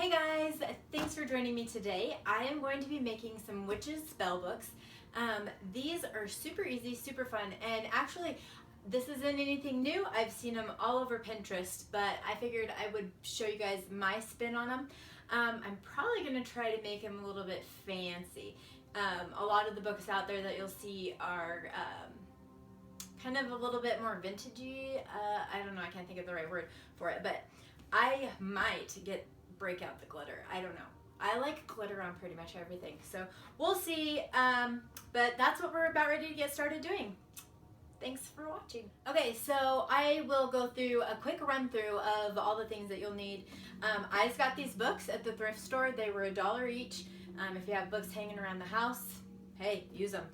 Hey guys, thanks for joining me today. I am going to be making some witches spell books. These are super easy, super fun, and actually this isn't anything new. I've seen them all over Pinterest, but I figured I would show you guys my spin on them. I'm probably going to try to make them a little bit fancy. A lot of the books out there that you'll see are kind of a little bit more vintagey. I don't know, I can't think of the right word for it, but I might break out the glitter. I don't know. I like glitter on pretty much everything, so we'll see. But that's what we're about ready to get started doing. Thanks for watching. Okay, so I will go through a quick run through of all the things that you'll need. I just got these books at the thrift store. They were $1 each. If you have books hanging around the house, hey, use them.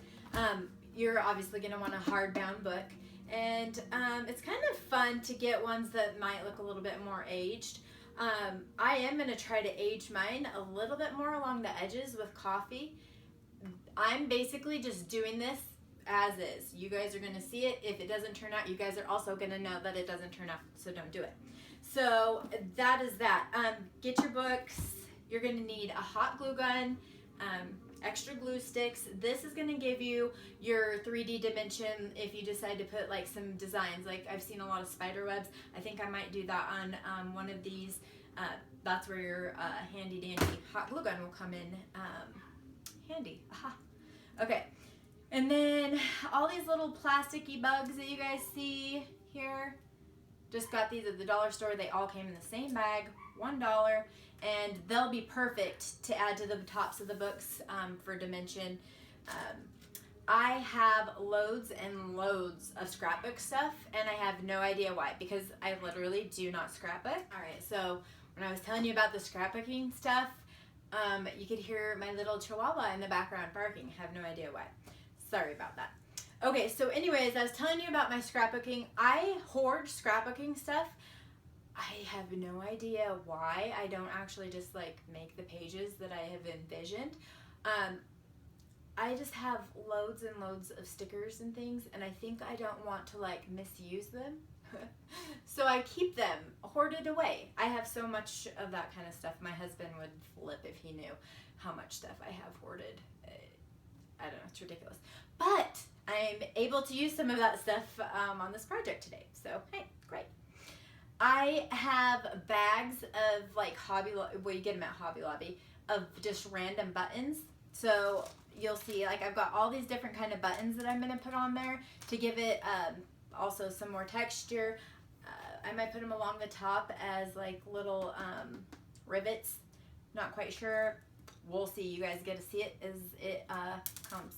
You're obviously going to want a hardbound book, and it's kind of fun to get ones that might look a little bit more aged. I am going to try to age mine a little bit more along the edges with coffee. I'm basically just doing this as is. You guys are going to see it. If it doesn't turn out, you guys are also going to know that it doesn't turn out, so don't do it. So that is that. Get your books. You're going to need a hot glue gun, extra glue sticks. This is going to give you your 3D dimension if you decide to put like some designs. Like I've seen a lot of spider webs. I think I might do that on one of these. That's where your handy dandy hot glue gun will come in handy. Aha. Okay, and then all these little plasticky bugs that you guys see here, just got these at the dollar store. They all came in the same bag, $1, and they'll be perfect to add to the tops of the books for dimension. I have loads and loads of scrapbook stuff, and I have no idea why, because I literally do not scrapbook. All right, so when I was telling you about the scrapbooking stuff, you could hear my little chihuahua in the background barking. I have no idea why. Sorry about that. Okay, so anyways, I was telling you about my scrapbooking. I hoard scrapbooking stuff. I have no idea why. I don't actually just like make the pages that I have envisioned. I just have loads and loads of stickers and things, and I think I don't want to like misuse them. So I keep them hoarded away. I have so much of that kind of stuff. My husband would flip if he knew how much stuff I have hoarded. I don't know, it's ridiculous. But I'm able to use some of that stuff on this project today. So, hey, great. I have bags of like well, you get them at Hobby Lobby, of just random buttons. So you'll see like I've got all these different kind of buttons that I'm going to put on there to give it also some more texture. I might put them along the top as like little rivets. Not quite sure. We'll see. You guys get to see it as it comes.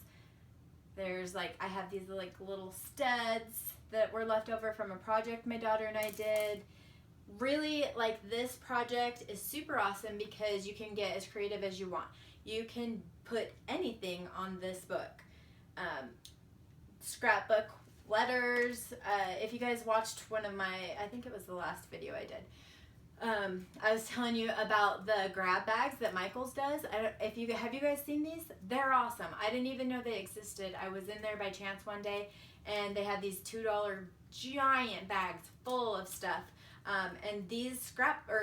There's like, I have these like little studs that were left over from a project my daughter and I did. Really, like, this project is super awesome because you can get as creative as you want. You can put anything on this book. Scrapbook letters. If you guys watched one of my, I think it was the last video I did, I was telling you about the grab bags that Michaels does. Have you guys seen these? They're awesome. I didn't even know they existed. I was in there by chance one day, and they had these $2 giant bags full of stuff. And these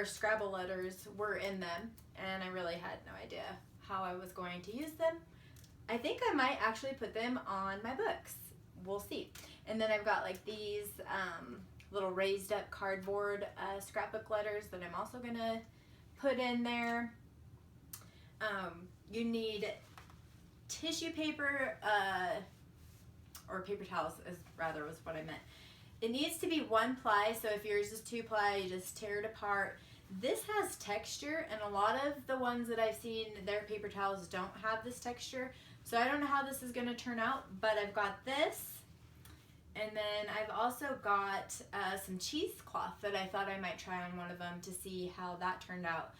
Scrabble letters were in them, and I really had no idea how I was going to use them. I think I might actually put them on my books. We'll see. And then I've got like these little raised up cardboard scrapbook letters that I'm also gonna put in there. You need tissue paper, or paper towels was what I meant. It needs to be 1 ply, so if yours is 2 ply, you just tear it apart. This has texture, and a lot of the ones that I've seen, their paper towels don't have this texture. So I don't know how this is going to turn out, but I've got this. And then I've also got some cheesecloth that I thought I might try on one of them to see how that turned out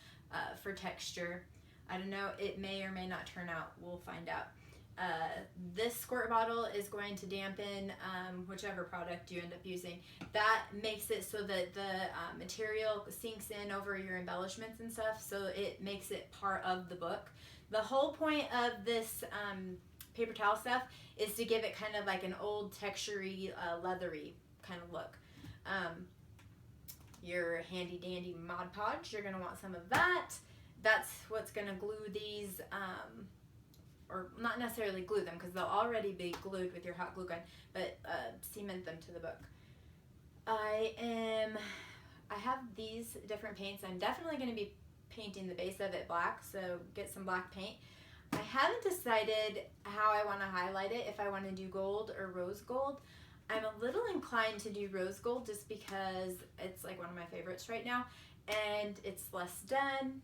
for texture. I don't know, it may or may not turn out. We'll find out. This squirt bottle is going to dampen whichever product you end up using. That makes it so that the material sinks in over your embellishments and stuff, so it makes it part of the book. The whole point of this paper towel stuff is to give it kind of like an old textury, leathery kind of look. Your handy dandy Mod Podge, you're going to want some of that. that's what's going to glue these, or not necessarily glue them because they'll already be glued with your hot glue gun, but cement them to the book. I have these different paints. I'm definitely going to be painting the base of it black, so get some black paint. I haven't decided how I want to highlight it, if I want to do gold or rose gold. I'm a little inclined to do rose gold just because it's like one of my favorites right now, and it's less done.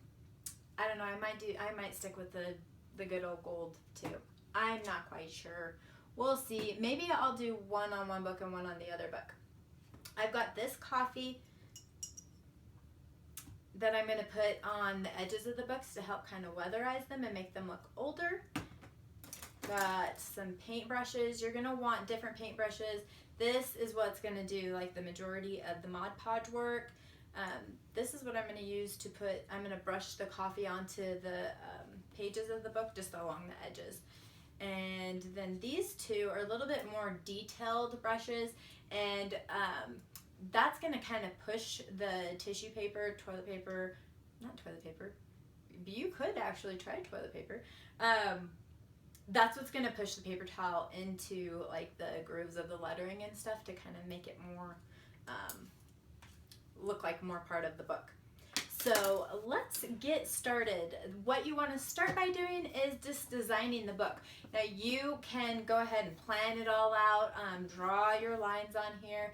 I don't know, I might stick with the good old gold too. I'm not quite sure. We'll see. Maybe I'll do one on one book and one on the other book. I've got this coffee that I'm going to put on the edges of the books to help kind of weatherize them and make them look older. Got some paintbrushes. You're going to want different paintbrushes. This is what's going to do like the majority of the Mod Podge work. This is what I'm going to use to I'm going to brush the coffee onto the pages of the book just along the edges. And then these two are a little bit more detailed brushes, and that's going to kind of push the tissue paper, toilet paper, not toilet paper, you could actually try toilet paper. That's what's going to push the paper towel into like the grooves of the lettering and stuff to kind of make it more, look like more part of the book. So let's get started. What you want to start by doing is just designing the book. Now you can go ahead and plan it all out, draw your lines on here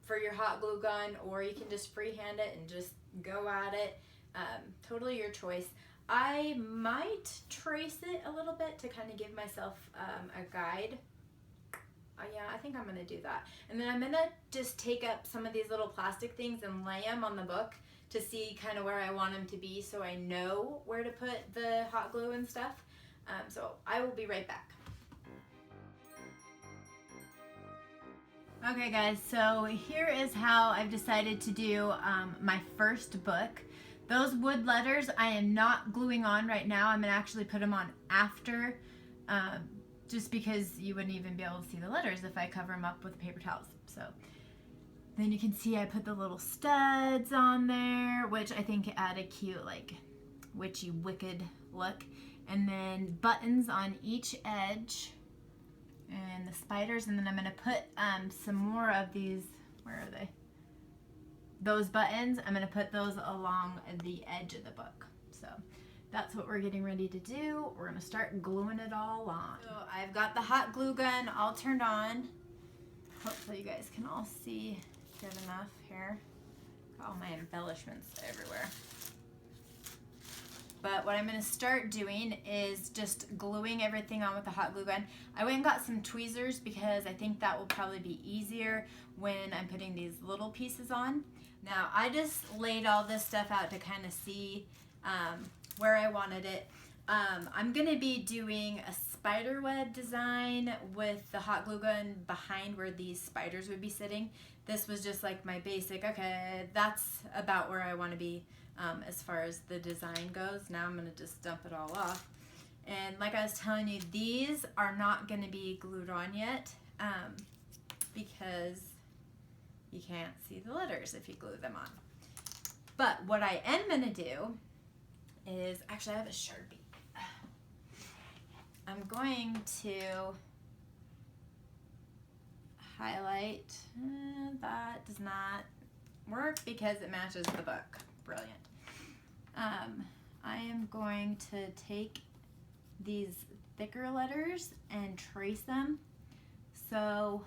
for your hot glue gun, or you can just freehand it and just go at it. Totally your choice. I might trace it a little bit to kind of give myself a guide. Yeah, I think I'm going to do that. And then I'm going to just take up some of these little plastic things and lay them on the book to see kind of where I want them to be so I know where to put the hot glue and stuff. So I will be right back. Okay guys, so here is how I've decided to do my first book. Those wood letters I am not gluing on right now. I'm going to actually put them on after, just because you wouldn't even be able to see the letters if I cover them up with paper towels. So then you can see I put the little studs on there, which I think add a cute, like, witchy, wicked look. And then buttons on each edge, and the spiders. And then I'm going to put some more of these, where are they? Those buttons, I'm going to put those along the edge of the book. So that's what we're getting ready to do. We're going to start gluing it all on. So I've got the hot glue gun all turned on. Hopefully you guys can all see good enough here. Got all my embellishments everywhere. But what I'm going to start doing is just gluing everything on with the hot glue gun. I went and got some tweezers because I think that will probably be easier when I'm putting these little pieces on. Now I just laid all this stuff out to kind of see where I wanted it. I'm going to be doing a spider web design with the hot glue gun behind where these spiders would be sitting. This was just like my basic, okay, that's about where I want to be as far as the design goes. Now I'm going to just dump it all off. And like I was telling you, these are not going to be glued on yet because you can't see the letters if you glue them on. But what I am going to do is, actually I have a Sharpie. I'm going to highlight, that does not work because it matches the book. Brilliant. I am going to take these thicker letters and trace them so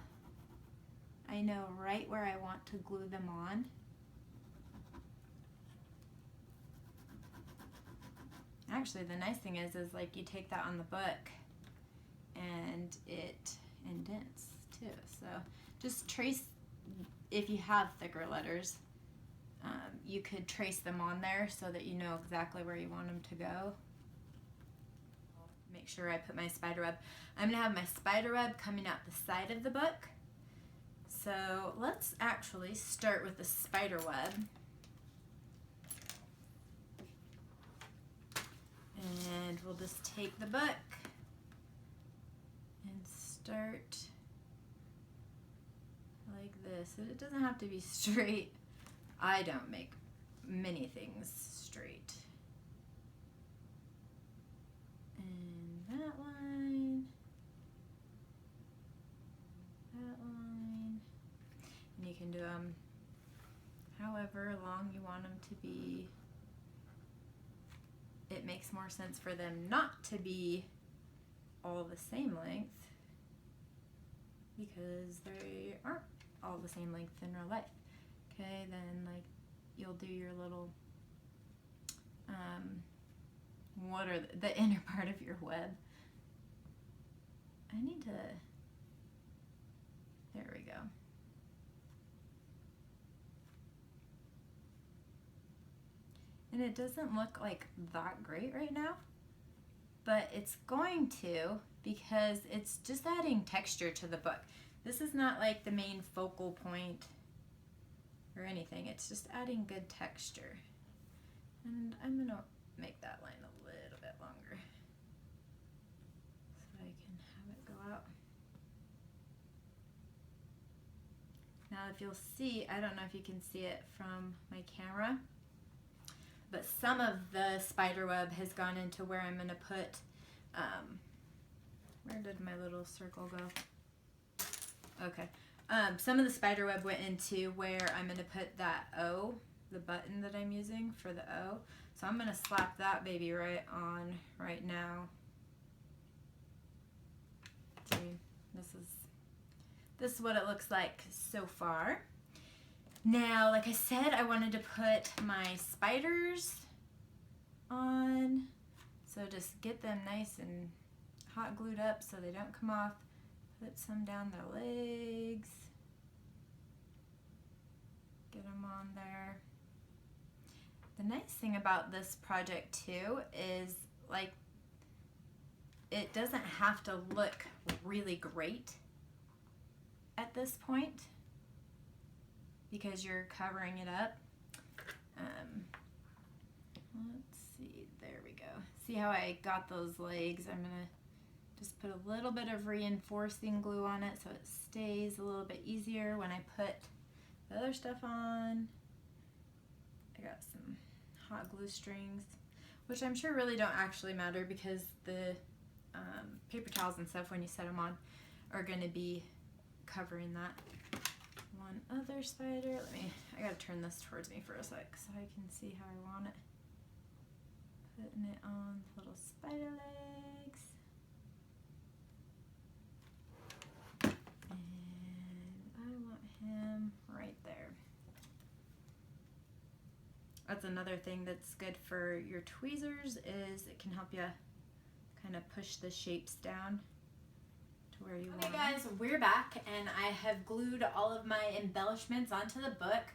I know right where I want to glue them on. Actually, the nice thing is like you take that on the book and it indents too. So just trace, if you have thicker letters, you could trace them on there so that you know exactly where you want them to go. Make sure I put my spider web. I'm going to have my spider web coming out the side of the book. So let's actually start with the spider web. And we'll just take the book and start like this. It doesn't have to be straight. I don't make many things straight. want them to be, it makes more sense for them not to be all the same length because they aren't all the same length in real life. Okay, then like you'll do your little, what are the inner part of your web. I need to, there we go. And it doesn't look like that great right now, but it's going to because it's just adding texture to the book. This is not like the main focal point or anything. It's just adding good texture. And I'm gonna make that line a little bit longer so I can have it go out. Now if you'll see, I don't know if you can see it from my camera, but some of the spider web has gone into where I'm gonna put, where did my little circle go? Okay, some of the spider web went into where I'm gonna put that O, the button that I'm using for the O. So I'm gonna slap that baby right on right now. See, this is what it looks like so far. Now, like I said, I wanted to put my spiders on, so just get them nice and hot glued up so they don't come off. Put some down their legs, get them on there. The nice thing about this project too is like it doesn't have to look really great at this point because you're covering it up. Let's see, there we go. See how I got those legs? I'm gonna just put a little bit of reinforcing glue on it so it stays a little bit easier when I put the other stuff on. I got some hot glue strings, which I'm sure really don't actually matter because the paper towels and stuff when you set them on are gonna be covering that. One other spider, I gotta turn this towards me for a sec so I can see how I want it. Putting it on the little spider legs. And I want him right there. That's another thing that's good for your tweezers is it can help you kind of push the shapes down to where you want. Okay guys, we're back and I have glued all of my embellishments onto the book.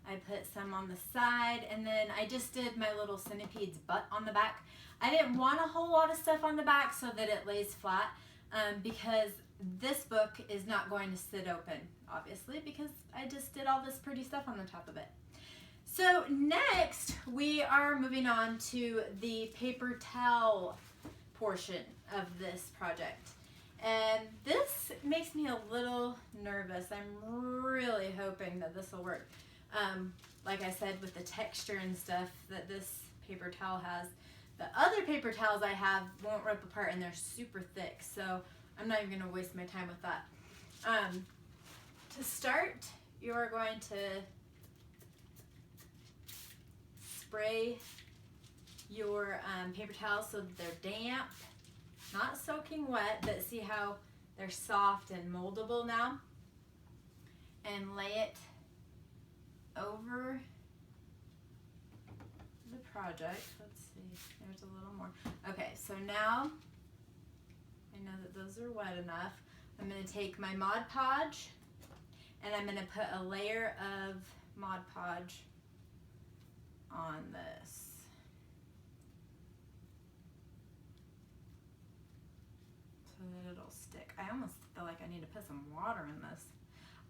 I put some on the side and then I just did my little centipede's butt on the back. I didn't want a whole lot of stuff on the back so that it lays flat because this book is not going to sit open, obviously, because I just did all this pretty stuff on the top of it. So next we are moving on to the paper towel portion of this project. And this makes me a little nervous. I'm really hoping that this will work. Like I said, with the texture and stuff that this paper towel has, the other paper towels I have won't rip apart and they're super thick, so I'm not even going to waste my time with that. To start, you are going to spray your paper towels so that they're damp, not soaking wet, but see how they're soft and moldable now, and lay it over the project. Let's see, there's a little more. Okay, so now I know that those are wet enough. I'm going to take my Mod Podge and I'm going to put a layer of Mod Podge on this. So that it'll stick. I almost feel like I need to put some water in this.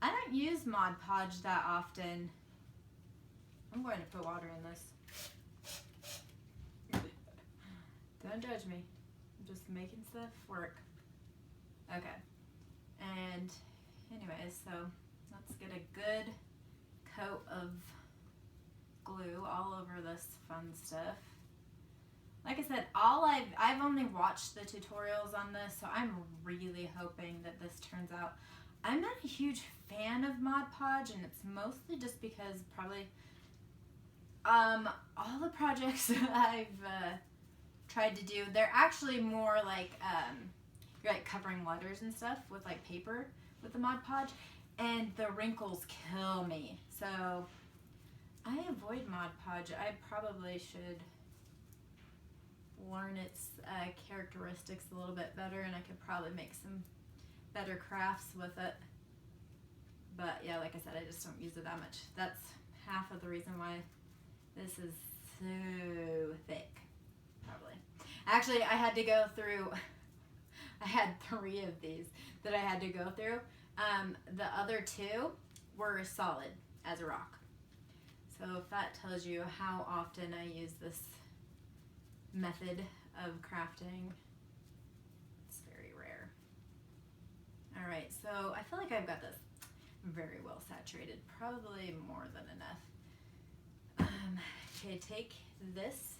I don't use Mod Podge that often. I'm going to put water in this. Don't judge me. I'm just making stuff work. Okay. And anyways, so let's get a good coat of glue all over this fun stuff. Like I said, I've only watched the tutorials on this, so I'm really hoping that this turns out. I'm not a huge fan of Mod Podge, and it's mostly just because probably All the projects I've tried to do, they're actually more like you're like covering letters and stuff with like paper with the Mod Podge, and the wrinkles kill me. So I avoid Mod Podge. I probably should learn its characteristics a little bit better, and I could probably make some better crafts with it. But yeah, like I said, I just don't use it that much. That's half of the reason why this is so thick, probably. Actually, I had to go through, I had 3 of these that I had to go through. The other 2 were solid as a rock. So if that tells you how often I use this method of crafting, it's very rare. All right, so I feel like I've got this very well saturated, probably more than enough. Okay, take this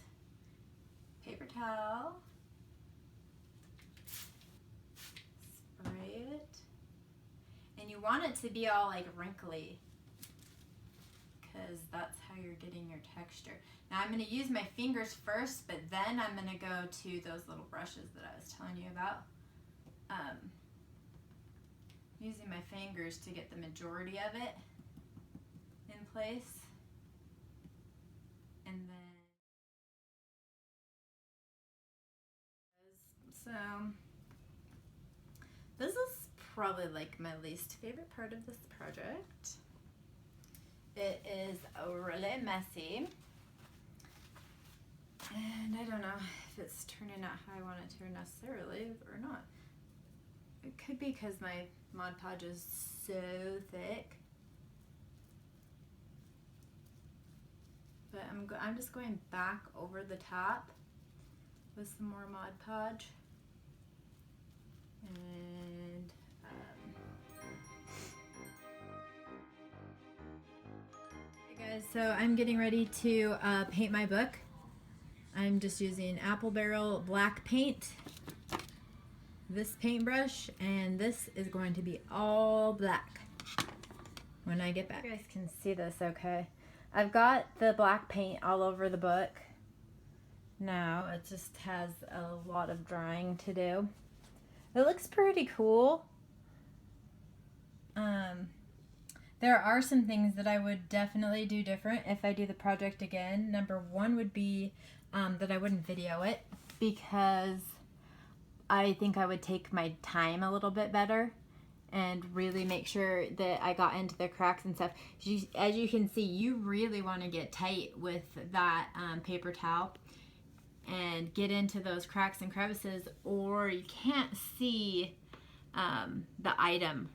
paper towel, spray it, and you want it to be all like wrinkly, because that's how you're getting your texture. Now I'm going to use my fingers first, but then I'm going to go to those little brushes that I was telling you about. Using my fingers to get the majority of it in place. And then, so this is probably like my least favorite part of this project. It is really messy, and I don't know if it's turning out how I want it to necessarily or not. It could be because my Mod Podge is so thick. But I'm just going back over the top with some more Mod Podge. And hey guys, so I'm getting ready to paint my book. I'm just using Apple Barrel black paint, this paintbrush, and this is going to be all black when I get back. You guys can see this okay. I've got the black paint all over the book now. It just has a lot of drying to do. It looks pretty cool. There are some things that I would definitely do different if I do the project again. Number 1 would be that I wouldn't video it, because I think I would take my time a little bit better and really make sure that I got into the cracks and stuff. As you can see, you really want to get tight with that paper towel and get into those cracks and crevices, or you can't see the item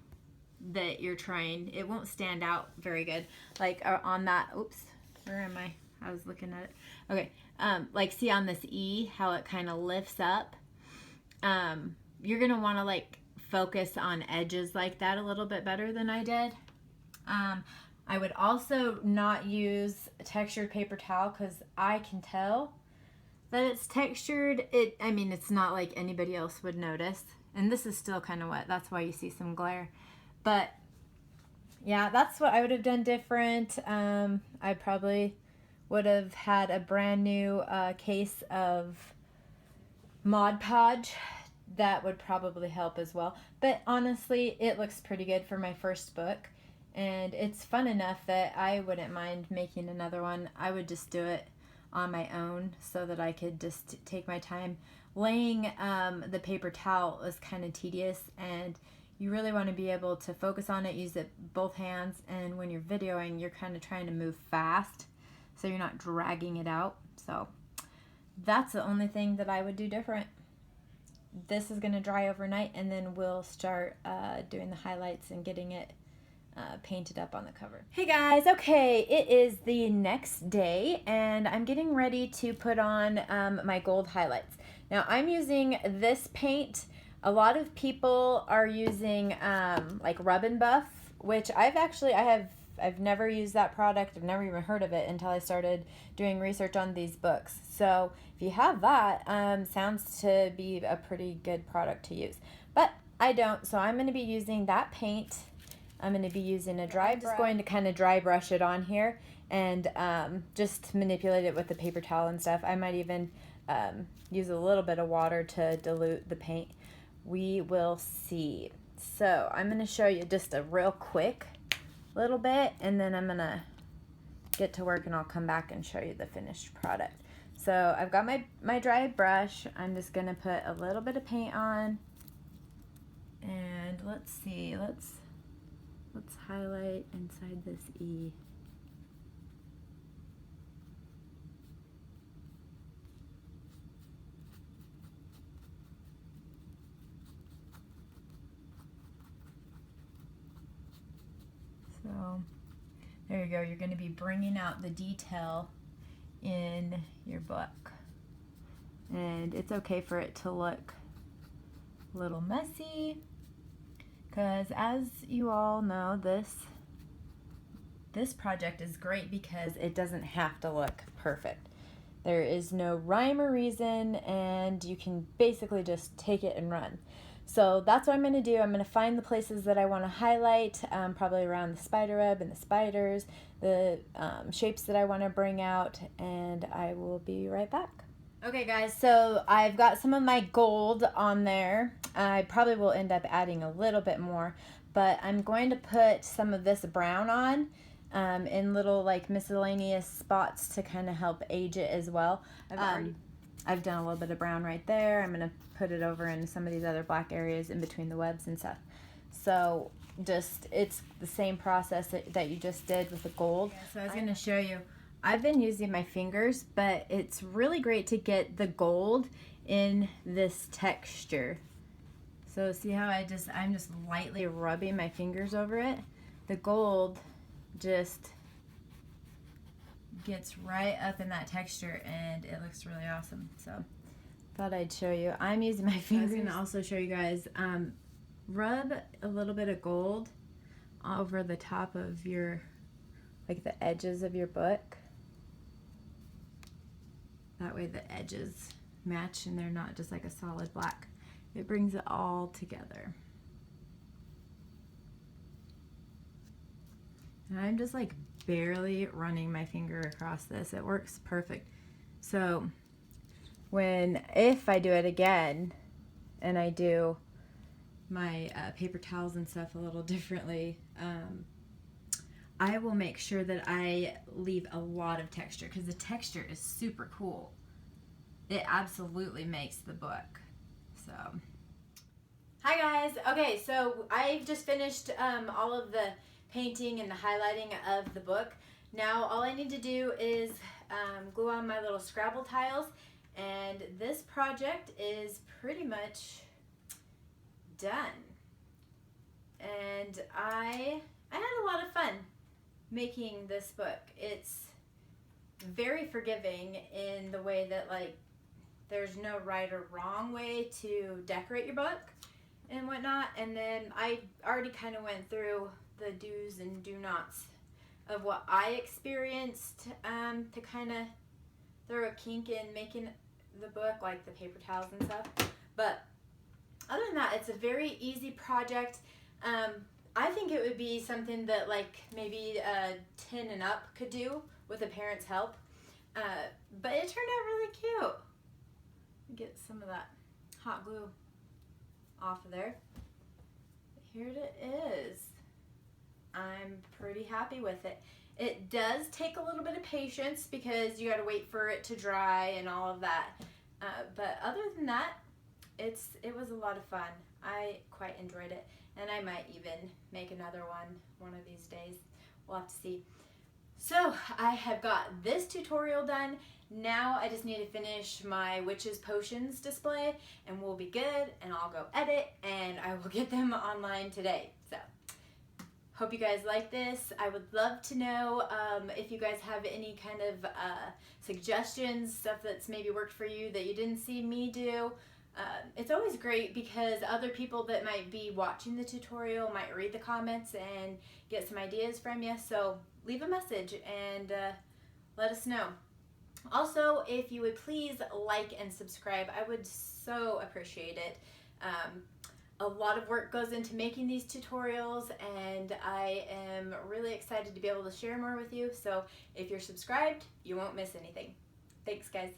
that you're trying. It won't stand out very good. Like on that, oops, where am I? I was looking at it. Okay, like see on this E, how it kind of lifts up. You're gonna want to like focus on edges like that a little bit better than I did. I would also not use a textured paper towel, because I can tell that it's textured. I mean, it's not like anybody else would notice. And this is still kind of wet. That's why you see some glare. But yeah, that's what I would have done different. I probably would have had a brand new case of Mod Podge. That would probably help as well. But honestly, it looks pretty good for my first book. And it's fun enough that I wouldn't mind making another one. I would just do it on my own so that I could just take my time. Laying the paper towel is kind of tedious, and you really want to be able to focus on it, use it both hands, and when you're videoing, you're kind of trying to move fast so you're not dragging it out. So that's the only thing that I would do different. This is going to dry overnight, and then we'll start doing the highlights and getting it painted up on the cover. Hey guys, okay, it is the next day, and I'm getting ready to put on my gold highlights. Now I'm using this paint. A lot of people are using like Rub and Buff, which I've never used that product. I've never even heard of it until I started doing research on these books. So if you have that, sounds to be a pretty good product to use. But I don't, so I'm going to be using that paint. I'm going to be using a dry brush. I'm just going to kind of dry brush it on here and just manipulate it with the paper towel and stuff. I might even use a little bit of water to dilute the paint. We will see. So I'm going to show you just a real quick little bit, and then I'm going to get to work and I'll come back and show you the finished product. So I've got my dry brush. I'm just going to put a little bit of paint on, and let's see, let's highlight inside this E. So there you go. You're going to be bringing out the detail in your book. And it's okay for it to look a little messy, because as you all know, this project is great because it doesn't have to look perfect. There is no rhyme or reason, and you can basically just take it and run. So that's what I'm going to do. I'm going to find the places that I want to highlight, probably around the spider web and the spiders, the shapes that I want to bring out, and I will be right back. Okay guys, so I've got some of my gold on there. I probably will end up adding a little bit more, but I'm going to put some of this brown on in little like miscellaneous spots to kind of help age it as well. I've done a little bit of brown right there. I'm going to put it over in some of these other black areas in between the webs and stuff. So just, it's the same process that you just did with the gold. Yeah, so I was going to show you, I've been using my fingers, but it's really great to get the gold in this texture. So see how I'm just lightly rubbing my fingers over it? The gold just gets right up in that texture and it looks really awesome. So thought I'd show you. I'm using my fingers. I was gonna also show you guys, rub a little bit of gold over the top of your, like the edges of your book. That way the edges match and they're not just like a solid black. It brings it all together. And I'm just like barely running my finger across this. It works perfect. So if I do it again and I do my paper towels and stuff a little differently, I will make sure that I leave a lot of texture, because the texture is super cool. It absolutely makes the book. So hi guys. Okay, so I've just finished all of the painting and the highlighting of the book. Now all I need to do is glue on my little Scrabble tiles, and this project is pretty much done. And I had a lot of fun making this book. It's very forgiving in the way that like there's no right or wrong way to decorate your book and whatnot. And then I already kind of went through the do's and do nots of what I experienced to kind of throw a kink in making the book, like the paper towels and stuff. But other than that, it's a very easy project. I think it would be something that like maybe 10 and up could do with a parent's help. But it turned out really cute. Get some of that hot glue off of there. Here it is. I'm pretty happy with it. It does take a little bit of patience because you got to wait for it to dry and all of that. But other than that, it was a lot of fun. I quite enjoyed it, and I might even make another one of these days. We'll have to see. So I have got this tutorial done. Now I just need to finish my witches potions display and we'll be good, and I'll go edit and I will get them online today. So hope you guys like this. I would love to know if you guys have any kind of suggestions, stuff that's maybe worked for you that you didn't see me do. It's always great because other people that might be watching the tutorial might read the comments and get some ideas from you. So leave a message and let us know. Also, if you would please like and subscribe, I would so appreciate it. A lot of work goes into making these tutorials, and I am really excited to be able to share more with you. So if you're subscribed, you won't miss anything. Thanks, guys.